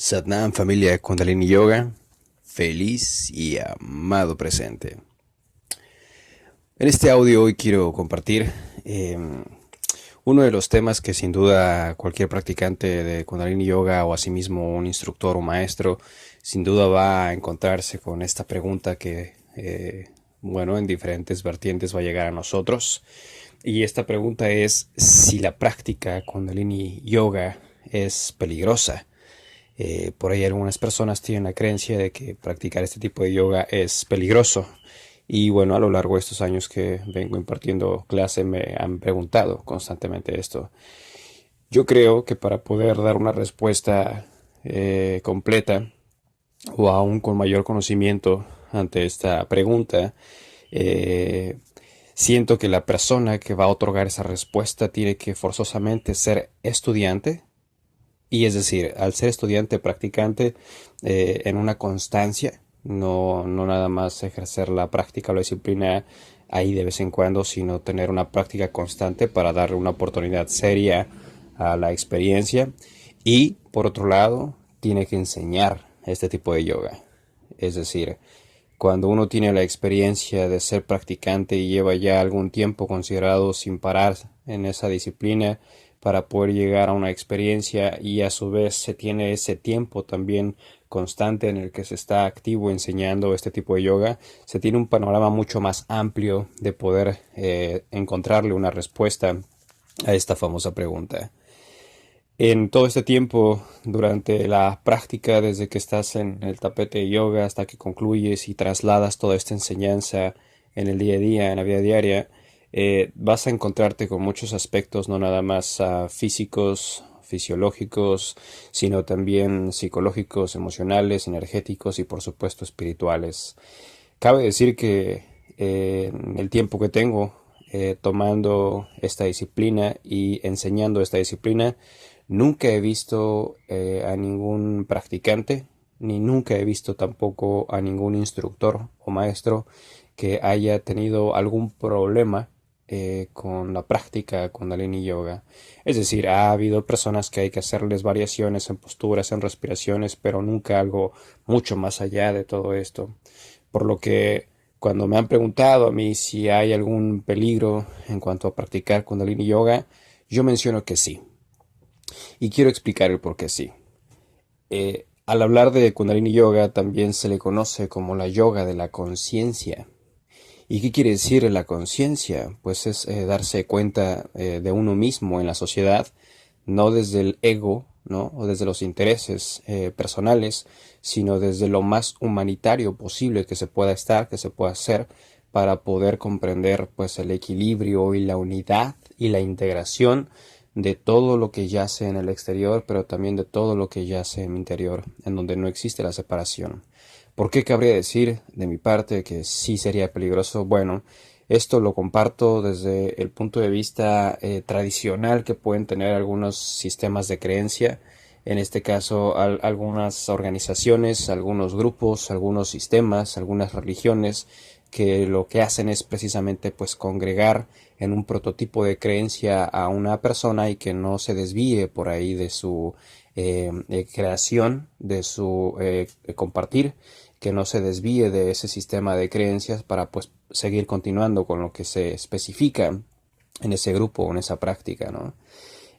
Satnam, familia de Kundalini Yoga, feliz y amado presente. En este audio hoy quiero compartir uno de los temas que sin duda cualquier practicante de Kundalini Yoga o asimismo un instructor o maestro sin duda va a encontrarse con esta pregunta que, en diferentes vertientes va a llegar a nosotros. Y esta pregunta es si la práctica Kundalini Yoga es peligrosa. Por ahí algunas personas tienen la creencia de que practicar este tipo de yoga es peligroso. Y bueno, a lo largo de estos años que vengo impartiendo clase me han preguntado constantemente esto. Yo creo que para poder dar una respuesta completa o aún con mayor conocimiento ante esta pregunta, siento que la persona que va a otorgar esa respuesta tiene que forzosamente ser estudiante. Y es decir, al ser estudiante practicante en una constancia, no nada más ejercer la práctica o la disciplina ahí de vez en cuando, sino tener una práctica constante para darle una oportunidad seria a la experiencia. Y por otro lado, tiene que enseñar este tipo de yoga. Es decir, cuando uno tiene la experiencia de ser practicante y lleva ya algún tiempo considerado sin parar en esa disciplina, para poder llegar a una experiencia y a su vez se tiene ese tiempo también constante en el que se está activo enseñando este tipo de yoga, se tiene un panorama mucho más amplio de poder encontrarle una respuesta a esta famosa pregunta. En todo este tiempo, durante la práctica, desde que estás en el tapete de yoga hasta que concluyes y trasladas toda esta enseñanza en el día a día, en la vida diaria, vas a encontrarte con muchos aspectos, no nada más físicos, fisiológicos, sino también psicológicos, emocionales, energéticos y por supuesto espirituales. Cabe decir que en el tiempo que tengo tomando esta disciplina y enseñando esta disciplina, nunca he visto a ningún practicante, ni nunca he visto tampoco a ningún instructor o maestro que haya tenido algún problema con la práctica Kundalini Yoga. Es decir, ha habido personas que hay que hacerles variaciones en posturas, en respiraciones, pero nunca algo mucho más allá de todo esto. Por lo que cuando me han preguntado a mí si hay algún peligro en cuanto a practicar Kundalini Yoga, yo menciono que sí. Y quiero explicar el por qué sí. Al hablar de Kundalini Yoga también se le conoce como la yoga de la conciencia. ¿Y qué quiere decir la conciencia? Pues es darse cuenta de uno mismo en la sociedad, no desde el ego, ¿no? O desde los intereses personales, sino desde lo más humanitario posible que se pueda estar, que se pueda hacer, para poder comprender pues el equilibrio y la unidad y la integración de todo lo que yace en el exterior, pero también de todo lo que yace en mi interior, en donde no existe la separación. ¿Por qué cabría decir de mi parte que sí sería peligroso? Bueno, esto lo comparto desde el punto de vista tradicional que pueden tener algunos sistemas de creencia, en este caso algunas organizaciones, algunos grupos, algunos sistemas, algunas religiones que lo que hacen es precisamente pues congregar en un prototipo de creencia a una persona y que no se desvíe por ahí de su creación, de su compartir, que no se desvíe de ese sistema de creencias para pues seguir continuando con lo que se especifica en ese grupo o en esa práctica, ¿no?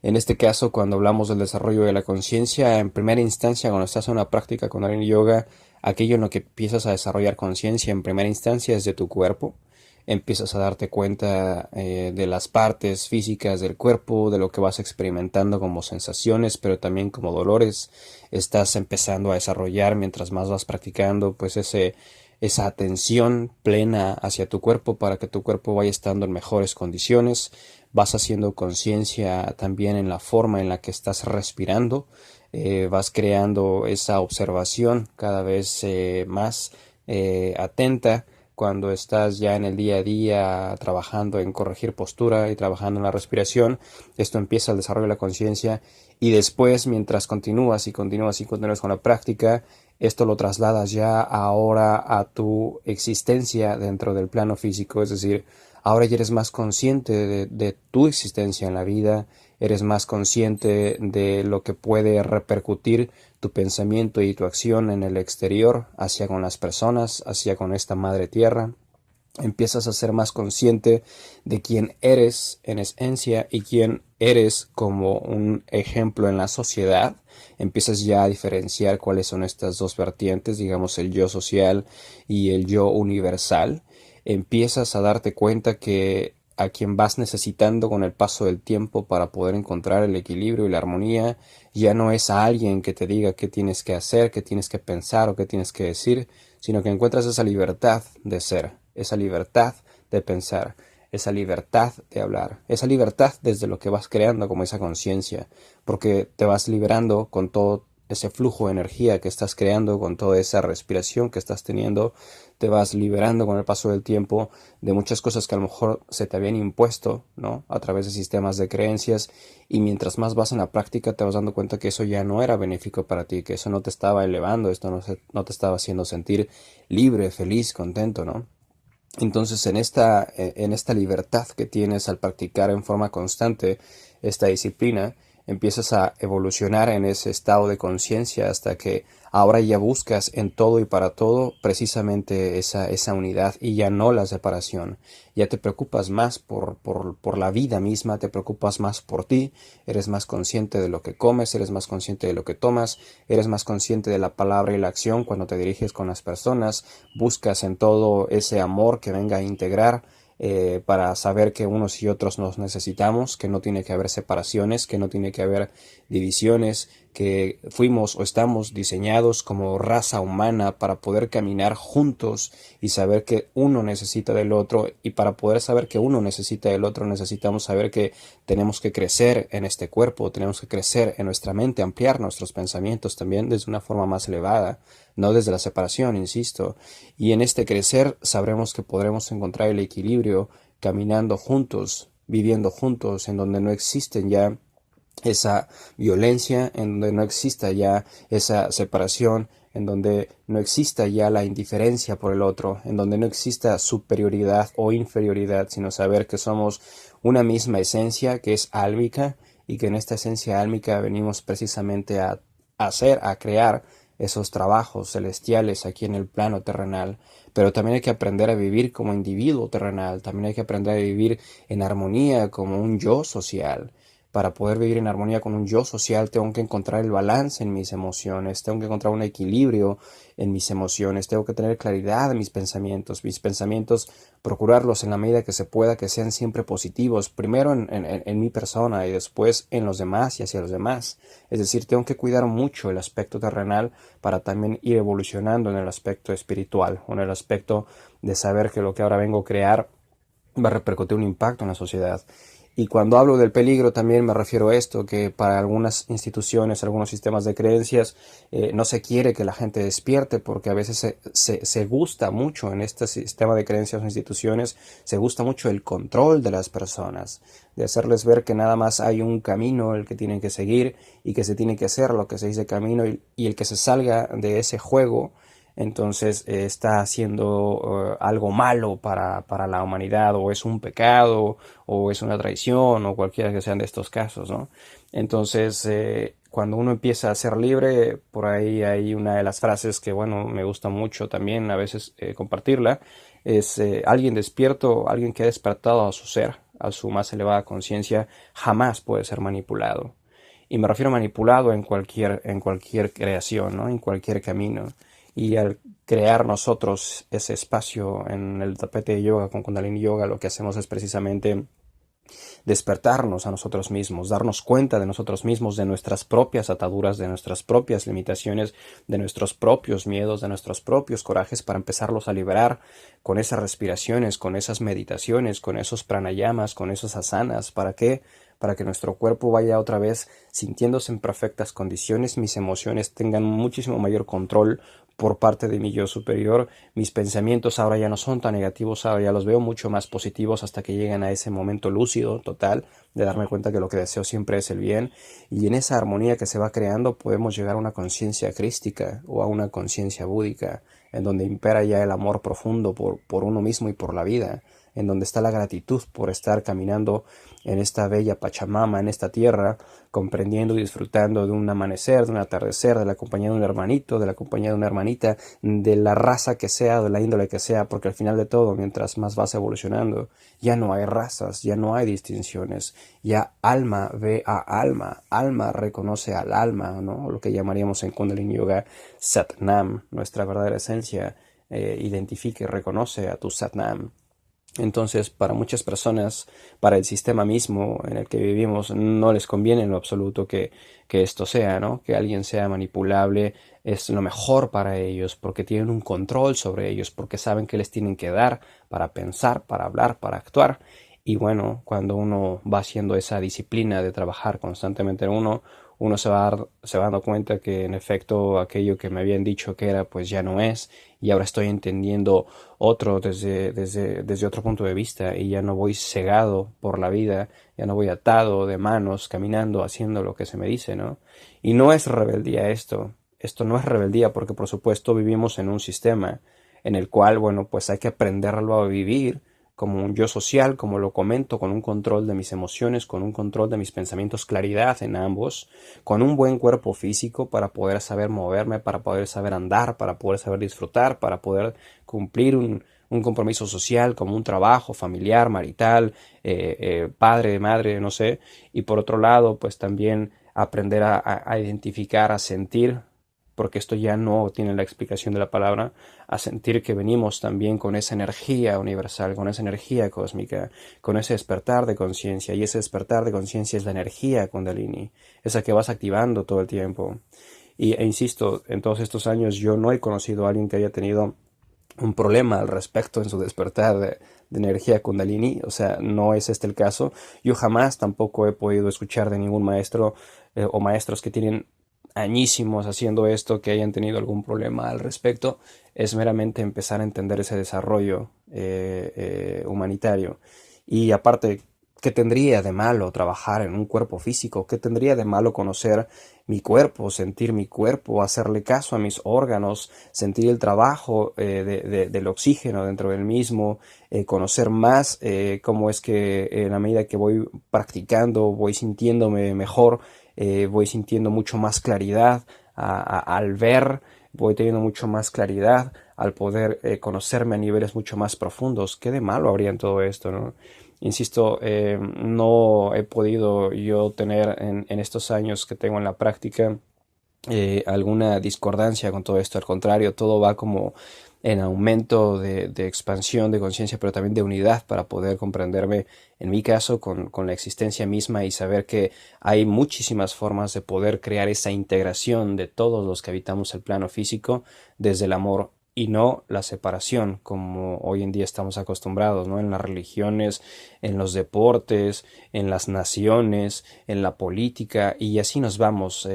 En este caso, cuando hablamos del desarrollo de la conciencia, en primera instancia, cuando estás en una práctica con Kundalini Yoga, aquello en lo que empiezas a desarrollar conciencia en primera instancia es de tu cuerpo. Empiezas a darte cuenta de las partes físicas del cuerpo, de lo que vas experimentando como sensaciones, pero también como dolores. Estás empezando a desarrollar, mientras más vas practicando, pues esa atención plena hacia tu cuerpo para que tu cuerpo vaya estando en mejores condiciones. Vas haciendo conciencia también en la forma en la que estás respirando. Vas creando esa observación cada vez más atenta cuando estás ya en el día a día trabajando en corregir postura y trabajando en la respiración. Esto empieza el desarrollo de la conciencia y después, mientras continúas y continúas y continúas con la práctica, esto lo trasladas ya ahora a tu existencia dentro del plano físico, es decir, Ahora ya eres más consciente de tu existencia en la vida, eres más consciente de lo que puede repercutir tu pensamiento y tu acción en el exterior, hacia con las personas, hacia con esta madre tierra. Empiezas a ser más consciente de quién eres en esencia y quién eres como un ejemplo en la sociedad. Empiezas ya a diferenciar cuáles son estas dos vertientes, digamos el yo social y el yo universal. Empiezas a darte cuenta que a quien vas necesitando con el paso del tiempo para poder encontrar el equilibrio y la armonía, ya no es a alguien que te diga qué tienes que hacer, qué tienes que pensar o qué tienes que decir, sino que encuentras esa libertad de ser, esa libertad de pensar, esa libertad de hablar, esa libertad desde lo que vas creando como esa conciencia, porque te vas liberando con todo ese flujo de energía que estás creando, con toda esa respiración que estás teniendo, te vas liberando con el paso del tiempo de muchas cosas que a lo mejor se te habían impuesto, ¿no? A través de sistemas de creencias, y mientras más vas en la práctica te vas dando cuenta que eso ya no era benéfico para ti, que eso no te estaba elevando, esto no te estaba haciendo sentir libre, feliz, contento, ¿no? Entonces, en esta libertad que tienes al practicar en forma constante esta disciplina, empiezas a evolucionar en ese estado de conciencia hasta que ahora ya buscas en todo y para todo precisamente esa unidad y ya no la separación. Ya te preocupas más por la vida misma, te preocupas más por ti, eres más consciente de lo que comes, eres más consciente de lo que tomas, eres más consciente de la palabra y la acción cuando te diriges con las personas, buscas en todo ese amor que venga a integrar para saber que unos y otros nos necesitamos, que no tiene que haber separaciones, que no tiene que haber divisiones, que fuimos o estamos diseñados como raza humana para poder caminar juntos y saber que uno necesita del otro, y para poder saber que uno necesita del otro necesitamos saber que tenemos que crecer en este cuerpo, tenemos que crecer en nuestra mente, ampliar nuestros pensamientos también desde una forma más elevada, no desde la separación, insisto. Y en este crecer sabremos que podremos encontrar el equilibrio caminando juntos, viviendo juntos, en donde no existen ya esa violencia, en donde no exista ya esa separación, en donde no exista ya la indiferencia por el otro, en donde no exista superioridad o inferioridad, sino saber que somos una misma esencia que es álmica, y que en esta esencia álmica venimos precisamente a hacer, a crear esos trabajos celestiales aquí en el plano terrenal. Pero también hay que aprender a vivir como individuo terrenal, también hay que aprender a vivir en armonía como un yo social. Para poder vivir en armonía con un yo social tengo que encontrar el balance en mis emociones, tengo que encontrar un equilibrio en mis emociones, tengo que tener claridad en mis pensamientos procurarlos en la medida que se pueda que sean siempre positivos, primero en mi persona y después en los demás y hacia los demás. Es decir, tengo que cuidar mucho el aspecto terrenal para también ir evolucionando en el aspecto espiritual, o en el aspecto de saber que lo que ahora vengo a crear va a repercutir un impacto en la sociedad. Y cuando hablo del peligro también me refiero a esto, que para algunas instituciones, algunos sistemas de creencias, no se quiere que la gente despierte, porque a veces se gusta mucho en este sistema de creencias o instituciones, se gusta mucho el control de las personas, de hacerles ver que nada más hay un camino el que tienen que seguir y que se tiene que hacer lo que se dice camino, y el que se salga de ese juego entonces está haciendo algo malo para la humanidad, o es un pecado, o es una traición, o cualquiera que sean de estos casos, ¿no? Entonces, cuando uno empieza a ser libre, por ahí hay una de las frases que, bueno, me gusta mucho también a veces compartirla, es alguien despierto, alguien que ha despertado a su ser, a su más elevada conciencia, jamás puede ser manipulado. Y me refiero a manipulado en cualquier creación, ¿no? En cualquier camino. Y al crear nosotros ese espacio en el tapete de yoga con Kundalini Yoga, lo que hacemos es precisamente despertarnos a nosotros mismos, darnos cuenta de nosotros mismos, de nuestras propias ataduras, de nuestras propias limitaciones, de nuestros propios miedos, de nuestros propios corajes, para empezarlos a liberar con esas respiraciones, con esas meditaciones, con esos pranayamas, con esos asanas. ¿Para qué? Para que nuestro cuerpo vaya otra vez sintiéndose en perfectas condiciones, mis emociones tengan muchísimo mayor control por parte de mi yo superior, mis pensamientos ahora ya no son tan negativos, ahora ya los veo mucho más positivos, hasta que llegan a ese momento lúcido total de darme cuenta que lo que deseo siempre es el bien. Y en esa armonía que se va creando podemos llegar a una conciencia crística o a una conciencia búdica, en donde impera ya el amor profundo por uno mismo y por la vida, en donde está la gratitud por estar caminando en esta bella Pachamama, en esta tierra, comprendiendo y disfrutando de un amanecer, de un atardecer, de la compañía de un hermanito, de la compañía de una hermanita, de la raza que sea, de la índole que sea, porque al final de todo, mientras más vas evolucionando, ya no hay razas, ya no hay distinciones, ya alma ve a alma, alma reconoce al alma, ¿no? Lo que llamaríamos en Kundalini Yoga Satnam, nuestra verdadera esencia, identifica y reconoce a tu Satnam. Entonces, para muchas personas, para el sistema mismo en el que vivimos, no les conviene en lo absoluto que esto sea, ¿no? Que alguien sea manipulable es lo mejor para ellos, porque tienen un control sobre ellos, porque saben qué les tienen que dar para pensar, para hablar, para actuar. Y bueno, cuando uno va haciendo esa disciplina de trabajar constantemente en uno se va dando cuenta que en efecto aquello que me habían dicho que era, pues ya no es, y ahora estoy entendiendo otro desde otro punto de vista, y ya no voy cegado por la vida, ya no voy atado de manos, caminando, haciendo lo que se me dice, ¿no? Y no es rebeldía esto no es rebeldía porque por supuesto vivimos en un sistema en el cual, bueno, pues hay que aprenderlo a vivir como un yo social, como lo comento, con un control de mis emociones, con un control de mis pensamientos, claridad en ambos, con un buen cuerpo físico para poder saber moverme, para poder saber andar, para poder saber disfrutar, para poder cumplir un compromiso social como un trabajo familiar, marital, padre, madre, no sé. Y por otro lado, pues también aprender a identificar, a sentir, porque esto ya no tiene la explicación de la palabra, a sentir que venimos también con esa energía universal, con esa energía cósmica, con ese despertar de conciencia, y ese despertar de conciencia es la energía Kundalini, esa que vas activando todo el tiempo. Insisto, en todos estos años yo no he conocido a alguien que haya tenido un problema al respecto en su despertar de energía Kundalini, o sea, no es este el caso. Yo jamás tampoco he podido escuchar de ningún maestro o maestros que tienen añísimos haciendo esto que hayan tenido algún problema al respecto. Es meramente empezar a entender ese desarrollo humanitario. Y aparte, ¿qué tendría de malo trabajar en un cuerpo físico? ¿Qué tendría de malo conocer mi cuerpo, sentir mi cuerpo, hacerle caso a mis órganos, sentir el trabajo del oxígeno dentro del mismo, conocer más cómo es que en la medida que voy practicando, voy sintiéndome mejor, voy sintiendo mucho más claridad al ver, voy teniendo mucho más claridad al poder conocerme a niveles mucho más profundos? ¿Qué de malo habría en todo esto, no? Insisto, no he podido yo tener en estos años que tengo en la práctica alguna discordancia con todo esto. Al contrario, todo va como en aumento de expansión de conciencia, pero también de unidad para poder comprenderme, en mi caso, con la existencia misma y saber que hay muchísimas formas de poder crear esa integración de todos los que habitamos el plano físico desde el amor y no la separación como hoy en día estamos acostumbrados, ¿no? En las religiones, en los deportes, en las naciones, en la política, y así nos vamos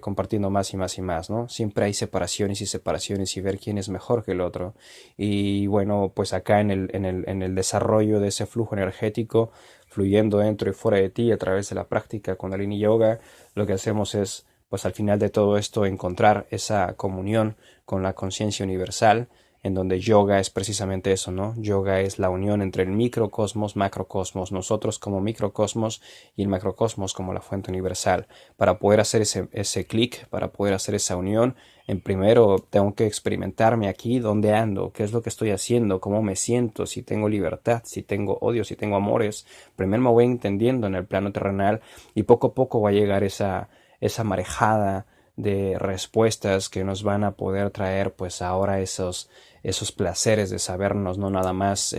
compartiendo más y más y más, ¿no? Siempre hay separaciones y separaciones y ver quién es mejor que el otro. Y bueno, pues acá en el desarrollo de ese flujo energético, fluyendo dentro y fuera de ti a través de la práctica Kundalini Yoga, lo que hacemos es, pues al final de todo esto, encontrar esa comunión con la conciencia universal, en donde yoga es precisamente eso, ¿no? Yoga es la unión entre el microcosmos, macrocosmos, nosotros como microcosmos y el macrocosmos como la fuente universal. Para poder hacer ese clic, para poder hacer esa unión, en primero tengo que experimentarme aquí, dónde ando, qué es lo que estoy haciendo, cómo me siento, si tengo libertad, si tengo odio, si tengo amores. Primero me voy entendiendo en el plano terrenal y poco a poco va a llegar esa marejada de respuestas que nos van a poder traer pues ahora esos placeres de sabernos no nada más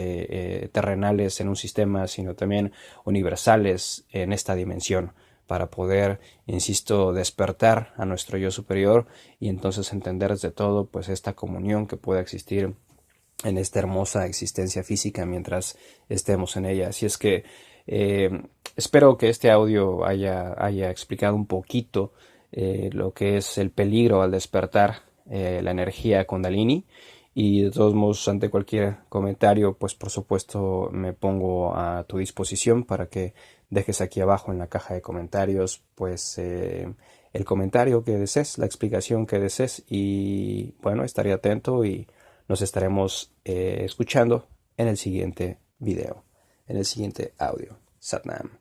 terrenales en un sistema, sino también universales en esta dimensión, para poder, insisto, despertar a nuestro yo superior y entonces entender desde todo pues esta comunión que pueda existir en esta hermosa existencia física mientras estemos en ella. Así es que espero que este audio haya explicado un poquito lo que es el peligro al despertar la energía Kundalini. Y de todos modos, ante cualquier comentario, pues por supuesto me pongo a tu disposición para que dejes aquí abajo en la caja de comentarios pues el comentario que desees, la explicación que desees, y bueno, estaré atento y nos estaremos escuchando en el siguiente video, en el siguiente audio. Satnam.